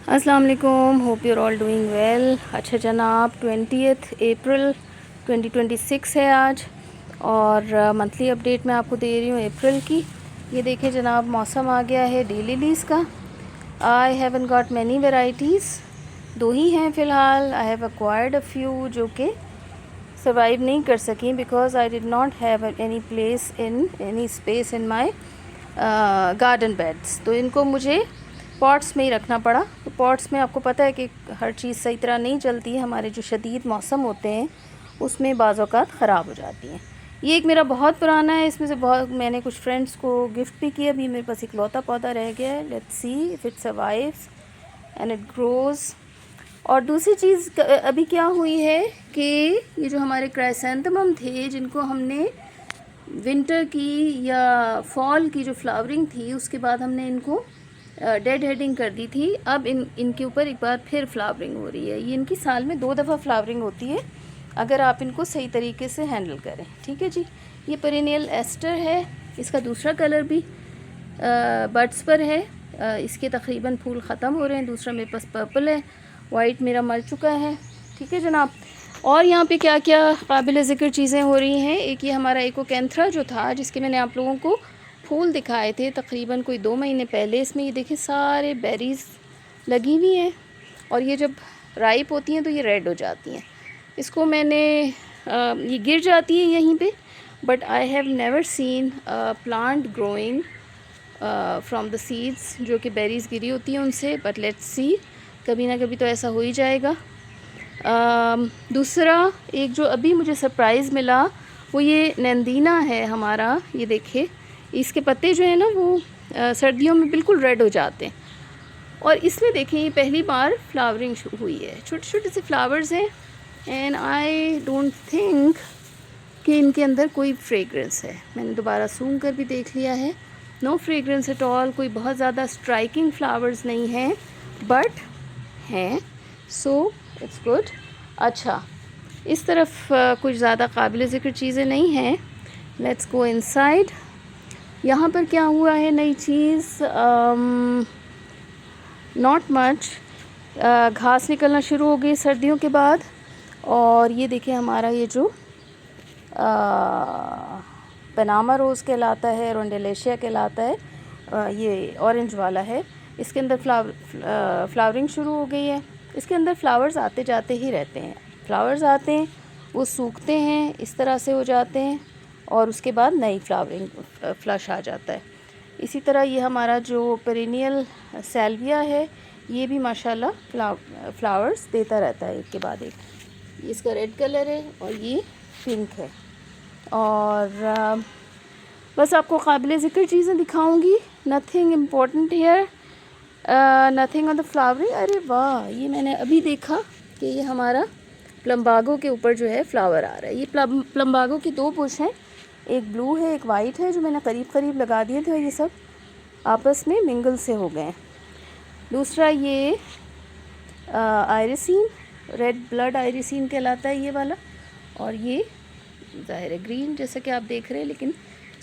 अस्सलाम वालेकुम, hope your all doing well. अच्छा जनाब, 20 अप्रैल 2026 है आज और मंथली अपडेट मैं आपको दे रही हूँ अप्रैल की। ये देखें जनाब, मौसम आ गया है डे लिलीज़ का। I haven't got many varieties, 2 ही हैं फ़िलहाल। I have acquired a few जो कि सर्वाइव नहीं कर सकी because I did not have any place in any space in my garden beds, तो इनको मुझे पॉट्स में ही रखना पड़ा। तो पॉट्स में आपको पता है कि हर चीज़ सही तरह नहीं चलती है, हमारे जो शदीद मौसम होते हैं उसमें बाज़ औक़ात ख़राब हो जाती हैं। ये एक मेरा बहुत पुराना है, इसमें से बहुत मैंने कुछ फ्रेंड्स को गिफ्ट भी किया। अभी मेरे पास इकलौता पौधा रह गया है। Let's see if it survives and it grows. और दूसरी चीज़ अभी क्या हुई है कि ये जो हमारे क्राइसेंथेमम थे, जिनको हमने विंटर की या फॉल की जो फ्लावरिंग थी उसके बाद हमने इनको डेड हेडिंग कर दी थी, अब इनके ऊपर एक बार फिर फ्लावरिंग हो रही है। ये इनकी साल में 2 दफ़ा फ्लावरिंग होती है अगर आप इनको सही तरीके से हैंडल करें। ठीक है जी। ये पेरिनियल एस्टर है, इसका दूसरा कलर भी बड्स पर है। इसके तकरीबन फूल ख़त्म हो रहे हैं। दूसरा मेरे पास पर्पल है, वाइट मेरा मर चुका है। ठीक है जनाब। और यहाँ पे क्या क्या काबिल ज़िक्र चीज़ें हो रही हैं। एक ये हमारा एकोकैंथरा जो था, जिसके मैंने आप लोगों को फूल दिखाए थे तकरीबन कोई 2 महीने पहले। इसमें ये देखिए सारे बेरीज़ लगी हुई हैं और ये जब राइप होती हैं तो ये रेड हो जाती हैं। इसको मैंने ये गिर जाती है यहीं पे, but I have never seen plant growing from the seeds, जो कि बेरीज़ गिरी होती हैं उनसे। बट लेट्स सी, कभी ना कभी तो ऐसा हो ही जाएगा। दूसरा एक जो अभी मुझे सरप्राइज़ मिला वो ये नंदीना है हमारा। ये देखिए, इसके पत्ते जो है ना वो सर्दियों में बिल्कुल रेड हो जाते हैं और इसमें देखें ये पहली बार फ्लावरिंग हुई है। छोटे छोटे से फ्लावर्स हैं एंड आई डोंट थिंक कि इनके अंदर कोई फ्रेगरेंस है। मैंने दोबारा सूंघ कर भी देख लिया है, नो फ्रेगरेंस एट ऑल। कोई बहुत ज़्यादा स्ट्राइकिंग फ्लावर्स नहीं हैं बट हैं, सो इट्स गुड। अच्छा, इस तरफ कुछ ज़्यादा काबिल ज़िक्र चीज़ें नहीं हैं। Let's go inside. यहाँ पर क्या हुआ है नई चीज़, नॉट मच। घास निकलना शुरू हो गई सर्दियों के बाद। और ये देखिए हमारा ये जो पनामा रोज़ कहलाता है, रोंडेलेशिया कहलाता है, ये ऑरेंज वाला है। इसके अंदर फ्लावरिंग शुरू हो गई है। इसके अंदर फ्लावर्स आते जाते ही रहते हैं। फ्लावर्स आते हैं, वो सूखते हैं, इस तरह से हो जाते हैं और उसके बाद नई फ्लावरिंग फ्लश आ जाता है। इसी तरह ये हमारा जो पेरिनियल सैल्विया है, ये भी माशाल्लाह फ्लावर्स देता रहता है एक के बाद एक। इसका रेड कलर है और ये पिंक है। और बस आपको काबिल ज़िक्र चीज़ें दिखाऊंगी। Nothing important here, nothing on the flowering. अरे वाह, ये मैंने अभी देखा कि ये हमारा प्लम्बागो के ऊपर जो है फ्लावर आ रहा है। ये प्लम्बागो की 2 बुश हैं, एक ब्लू है एक वाइट है, जो मैंने करीब करीब लगा दिए थे और ये सब आपस में मिंगल से हो गए। दूसरा ये आयरिसीन, रेड ब्लड आयरिसीन कहलाता है ये वाला, और ये ज़ाहिर है ग्रीन जैसा कि आप देख रहे हैं, लेकिन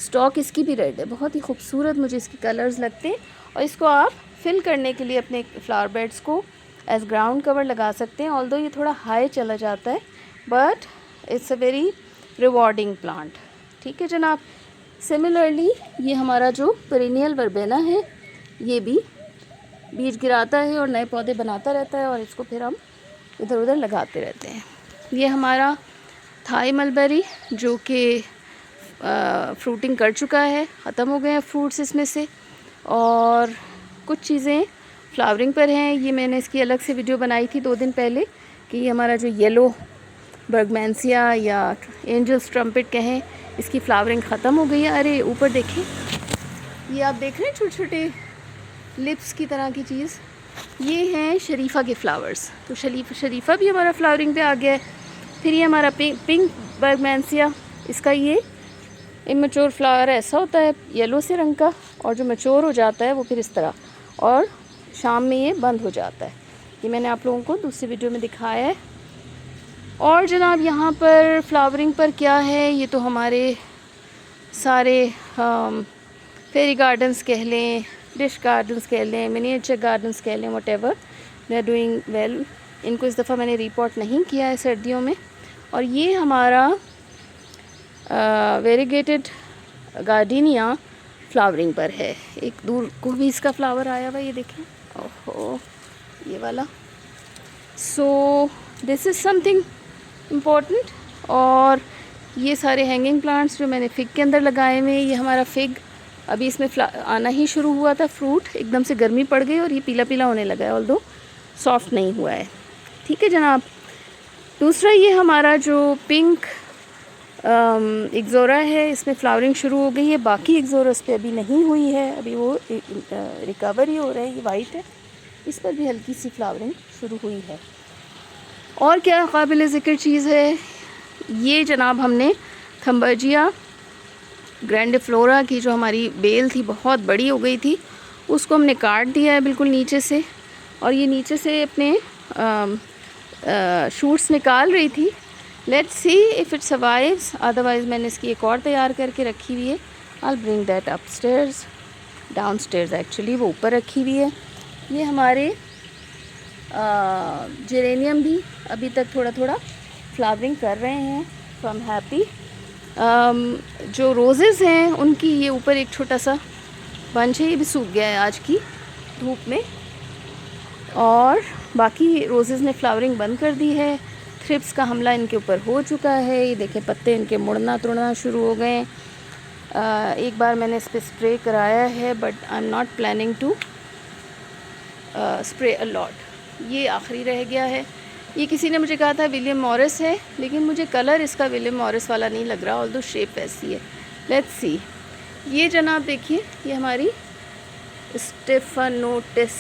स्टॉक इसकी भी रेड है। बहुत ही खूबसूरत मुझे इसके कलर्स लगते हैं और इसको आप फिल करने के लिए अपने फ्लावर बेड्स को एज ग्राउंड कवर लगा सकते हैं। ऑल्दो ये थोड़ा हाई चला जाता है but it's a very rewarding plant. ठीक है जनाब। सिमिलरली ये हमारा जो पेरिनियल वर्बेना है, ये भी बीज गिराता है और नए पौधे बनाता रहता है और इसको फिर हम इधर उधर लगाते रहते हैं। ये हमारा थाई मलबेरी जो कि फ्रूटिंग कर चुका है, ख़त्म हो गए हैं फ्रूट्स इसमें से, और कुछ चीज़ें फ्लावरिंग पर हैं। ये मैंने इसकी अलग से वीडियो बनाई थी 2 दिन पहले कि ये हमारा जो येलो बर्गमेंसिया या एंजल्स ट्रम्पेट कहें, इसकी फ्लावरिंग ख़त्म हो गई है। अरे ऊपर देखें, ये आप देख रहे हैं छोटे छोटे लिप्स की तरह की चीज़, ये हैं शरीफ़ा के फ्लावर्स। तो शरीफ़ा भी हमारा फ्लावरिंग पे आ गया है। फिर ये हमारा पिंक बर्गमेंसिया, इसका ये इमेच्योर फ्लावर ऐसा होता है येलो से रंग का, और जो मैच्योर हो जाता है वो फिर इस तरह, और शाम में ये बंद हो जाता है। ये मैंने आप लोगों को दूसरी वीडियो में दिखाया है। और जनाब यहाँ पर फ्लावरिंग पर क्या है, ये तो हमारे सारे फेरी गार्डन्स कह लें, डिश गार्डन्स कह लें, मिनिएचर गार्डन्स कह लें, whatever, they are doing well. इनको इस दफ़ा मैंने रिपोर्ट नहीं किया है सर्दियों में। और ये हमारा वेरीगेटेड गार्डिनिया फ्लावरिंग पर है। एक दूर को भी इसका फ्लावर आया हुआ, ये देखें, ओहो ये वाला। So this is something important. और ये सारे हैंगिंग प्लांट्स जो मैंने फिग के अंदर लगाए हुए हैं, ये हमारा फिग अभी इसमें आना ही शुरू हुआ था, फ्रूट एकदम से गर्मी पड़ गई और ये पीला पीला होने लगा है, ऑल्दो सॉफ्ट नहीं हुआ है। ठीक है जनाब। दूसरा ये हमारा जो पिंक एक्ज़ोरा है, इसमें फ्लावरिंग शुरू हो गई है। बाकी एक्ज़ोरस पे अभी नहीं हुई है, अभी वो रिकवर ही हो रहा है। ये वाइट है, इस पर भी हल्की सी फ्लावरिंग शुरू हुई है। और क्या काबिल ज़िक्र चीज़ है, ये जनाब हमने थम्बर्जिया ग्रैंडिफ्लोरा की जो हमारी बेल थी बहुत बड़ी हो गई थी, उसको हमने काट दिया है बिल्कुल नीचे से। और ये नीचे से अपने शूट्स निकाल रही थी। Let's see if it survives, otherwise मैंने इसकी एक और तैयार करके रखी हुई है। I will bring that upstairs, downstairs actually, वो ऊपर रखी हुई है। ये हमारे जेरेनियम भी अभी तक थोड़ा थोड़ा फ्लावरिंग कर रहे हैं, सो आई एम हैप्पी। जो रोज़ेज़ हैं उनकी ये ऊपर एक छोटा सा बंच है, ये भी सूख गया है आज की धूप में। और बाकी रोज़ेज़ ने फ्लावरिंग बंद कर दी है। थ्रिप्स का हमला इनके ऊपर हो चुका है। ये देखें पत्ते इनके मुड़ना तुड़ना शुरू हो गए। एक बार मैंने इस पर स्प्रे कराया है, but I am not planning to spray a lot. ये आखिरी रह गया है। ये किसी ने मुझे कहा था विलियम मॉरिस है, लेकिन मुझे कलर इसका विलियम मॉरिस वाला नहीं लग रहा, ऑल्दो शेप वैसी है। Let's see. ये जनाब देखिए, ये हमारी स्टेफनोटिस,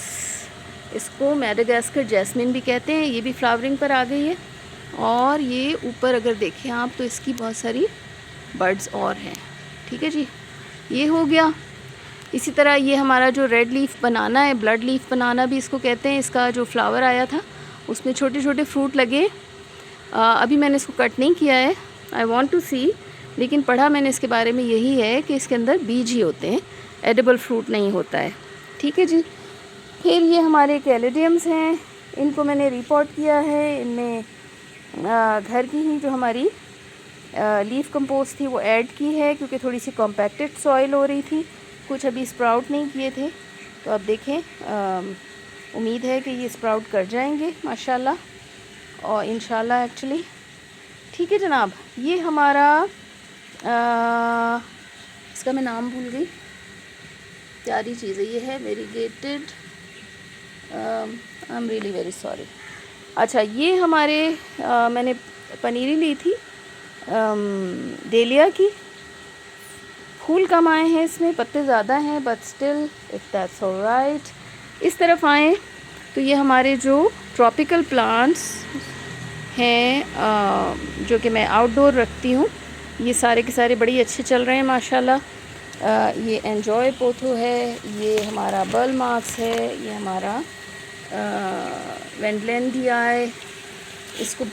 इसको मैडागास्कर जैस्मिन भी कहते हैं, ये भी फ्लावरिंग पर आ गई है। और ये ऊपर अगर देखें आप तो इसकी बहुत सारी बर्ड्स और हैं। ठीक है जी, ये हो गया। इसी तरह ये हमारा जो रेड लीफ बनाना है, ब्लड लीफ बनाना भी इसको कहते हैं, इसका जो फ्लावर आया था उसमें छोटे छोटे फ्रूट लगे। अभी मैंने इसको कट नहीं किया है, आई वांट टू सी, लेकिन पढ़ा मैंने इसके बारे में यही है कि इसके अंदर बीज ही होते हैं, एडिबल फ्रूट नहीं होता है। ठीक है जी। फिर ये हमारे कैलेडियम्स हैं, इनको मैंने रिपोर्ट किया है। इनमें घर की ही जो हमारी लीफ कंपोस्ट थी वो ऐड की है, क्योंकि थोड़ी सी कॉम्पैक्टेड सॉइल हो रही थी, कुछ अभी स्प्राउट नहीं किए थे। तो अब देखें, उम्मीद है कि ये स्प्राउट कर जाएंगे माशाल्लाह और इंशाल्लाह एक्चुअली। ठीक है जनाब। ये हमारा इसका मैं नाम भूल गई, प्यारी चीज़ है, ये है variegated, I am really very sorry. अच्छा, ये हमारे मैंने पनीरी ली थी डेलिया की, फूल कम आए हैं इसमें, पत्ते ज़्यादा हैं, but still if that's alright. इस तरफ आएँ तो ये हमारे जो ट्रॉपिकल प्लांट्स हैं जो कि मैं आउटडोर रखती हूँ, ये सारे के सारे बड़ी अच्छे चल रहे हैं माशाल्लाह। ये एन्जॉय पोथो है, ये हमारा बर्ल मार्क्स है, ये हमारा वेंडलैंडियाई, इसको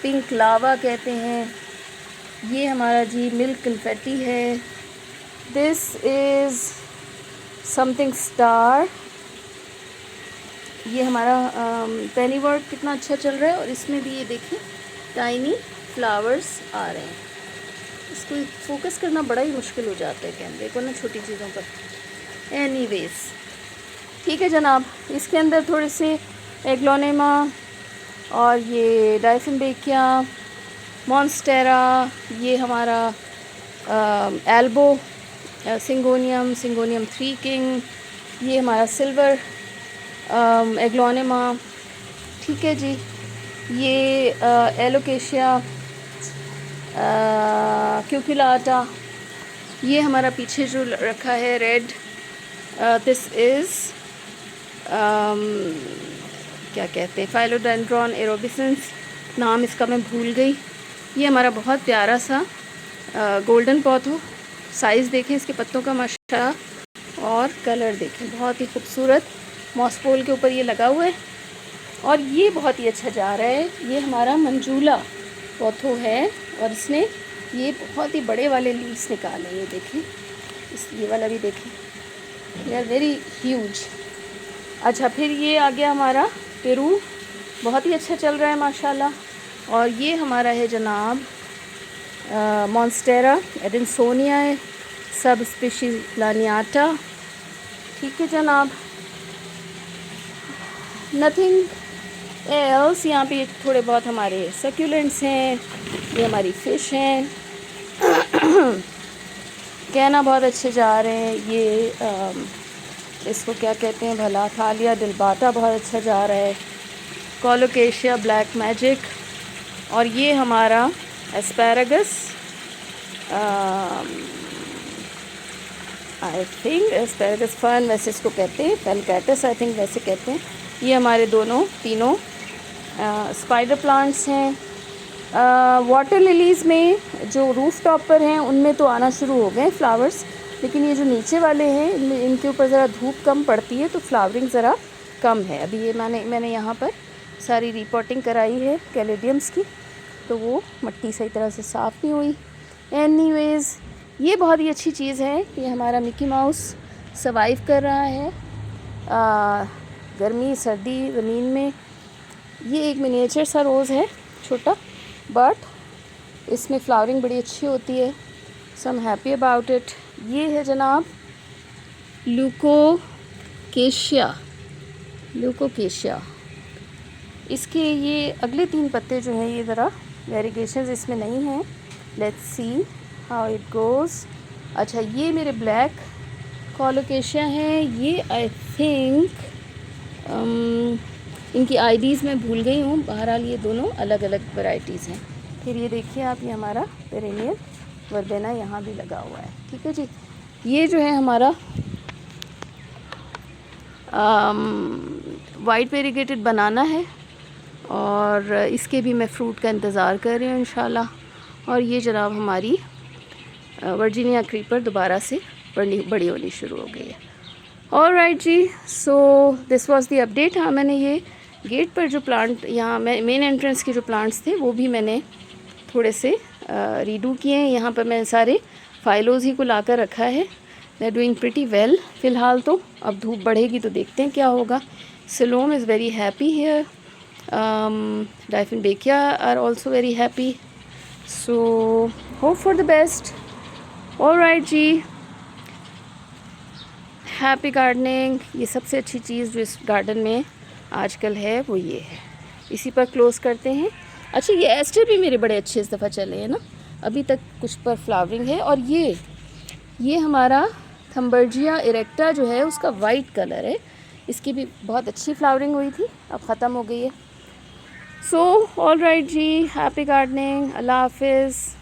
पिंक लावा कहते हैं। ये हमारा जी मिल्क कन्फेटी है। This is something star. ये हमारा पेनीवर्ट कितना अच्छा चल रहा है, और इसमें भी ये देखिए टाइनी फ्लावर्स आ रहे हैं। इसको फोकस करना बड़ा ही मुश्किल हो जाता है कैमरे को ना, छोटी चीज़ों पर। एनीवेज, ठीक है जनाब। इसके अंदर थोड़े से एग्लोनेमा और ये डायफिनबेकिया, मॉन्स्टेरा, ये हमारा एल्बो सिंगोनियम, सिंगोनियम 3 किंग, ये हमारा सिल्वर एग्लोनेमा। ठीक है जी। ये एलोकेशिया क्यूकुलाटा, ये हमारा पीछे जो रखा है रेड, दिस इज़ क्या कहते हैं, फाइलोडेंड्रॉन एरोबिसेंस, नाम इसका मैं भूल गई। ये हमारा बहुत प्यारा सा गोल्डन पौधो, साइज़ देखें इसके पत्तों का माशाल्लाह, और कलर देखें, बहुत ही खूबसूरत मॉसपोल के ऊपर ये लगा हुआ है, और ये बहुत ही अच्छा जा रहा है। ये हमारा मंजूला पौधो है, और इसने ये बहुत ही बड़े वाले लीव्स निकाले, ये देखें, ये वाला भी देखें, दे आर वेरी ह्यूज। अच्छा, फिर ये आ गया हमारा पेरू बहुत ही अच्छा चल रहा है माशाल्लाह। और ये हमारा है जनाब मॉन्स्टेरा एडेंसोनिया सब स्पीशीज़ लानियाटा। ठीक है जनाब, नथिंग एल्स। यहाँ पे थोड़े बहुत हमारे सक्यूलेंट्स हैं, ये हमारी फ़िश हैं। कहना बहुत अच्छे जा रहे हैं। ये इसको क्या कहते हैं भला, थालिया डिलबाटा बहुत अच्छा जा रहा है। Colocasia black magic. और ये हमारा asparagus, I think asparagus fern वैसे इसको कहते हैं, पेलकैटस आई थिंक वैसे कहते हैं। ये हमारे तीनों स्पाइडर प्लांट्स हैं। वाटर लिलीज़ में जो रूफ़ टॉप पर हैं उनमें तो आना शुरू हो गए फ्लावर्स, लेकिन ये जो नीचे वाले हैं इनके ऊपर ज़रा धूप कम पड़ती है तो फ्लावरिंग ज़रा कम है अभी। ये मैंने यहाँ पर सारी रिपोर्टिंग कराई है कैलेडियम्स की, तो वो मिट्टी सही तरह से साफ़ नहीं हुई। एनीवेज़ ये बहुत ही अच्छी चीज़ है कि हमारा मिकी माउस सर्वाइव कर रहा है गर्मी सर्दी ज़मीन में। ये एक मिनिएचर सा रोज़ है छोटा, बट इसमें फ्लावरिंग बड़ी अच्छी होती है, so I am happy about it. ये है जनाब ल्यूकोकेशिया। इसके ये अगले 3 पत्ते जो हैं ये ज़रा वेरिगेशंस इसमें नहीं हैं। Let's see how it goes. अच्छा, ये मेरे ब्लैक कोलोकेशिया हैं। ये आई थिंक इनकी आईडीज़ मैं भूल गई हूँ, बहरहाल ये दोनों अलग अलग वैरायटीज़ हैं। फिर ये देखिए आप, ये हमारा पेरेनियल वर्बेना यहाँ भी लगा हुआ है। ठीक है जी, ये जो है हमारा वाइट वेरीगेटेड बनाना है और इसके भी मैं फ़्रूट का इंतज़ार कर रही हूँ इंशाल्लाह। और ये जनाब हमारी वर्जीनिया क्रीपर दोबारा से बड़ी होनी शुरू हो गई है। ऑलराइट जी, so this was the update. हाँ, मैंने ये गेट पर जो प्लांट यहाँ मेन एंट्रेंस के जो प्लांट्स थे वो भी मैंने थोड़े से रीडू किए हैं। यहाँ पर मैं सारे फाइलोज ही को ला कर रखा है। They are doing pretty well फ़िलहाल तो। अब धूप बढ़ेगी तो देखते हैं क्या होगा। सिलोम is very happy here, dieffenbachia are also very happy, so hope for the best. Alright ji, happy gardening. ये सबसे अच्छी चीज़ जो इस गार्डन में आजकल है वो ये है। इसी पर क्लोज़ करते हैं। अच्छा, ये एस्टर भी मेरे बड़े अच्छे इस दफ़ा चले हैं ना, अभी तक कुछ पर फ्लावरिंग है। और ये हमारा थम्बर्जिया इरेक्टा जो है उसका वाइट कलर है, इसकी भी बहुत अच्छी फ्लावरिंग हुई थी, अब ख़त्म हो गई है। So alright ji, happy gardening, अल्लाह हाफिज़।